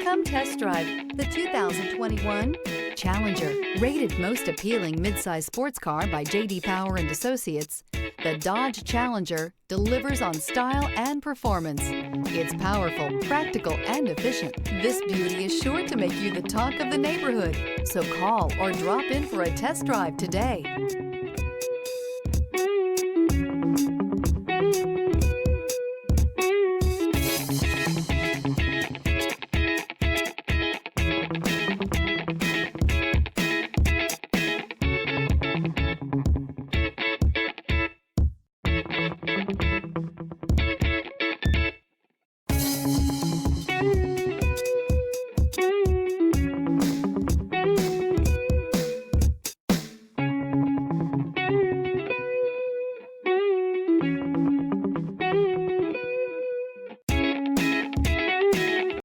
Come test drive the 2021 Challenger. Rated most appealing midsize sports car by J.D. Power and Associates, the Dodge Challenger delivers on style and performance. It's powerful, practical, and efficient. This beauty is sure to make you the talk of the neighborhood. So call or drop in for a test drive today.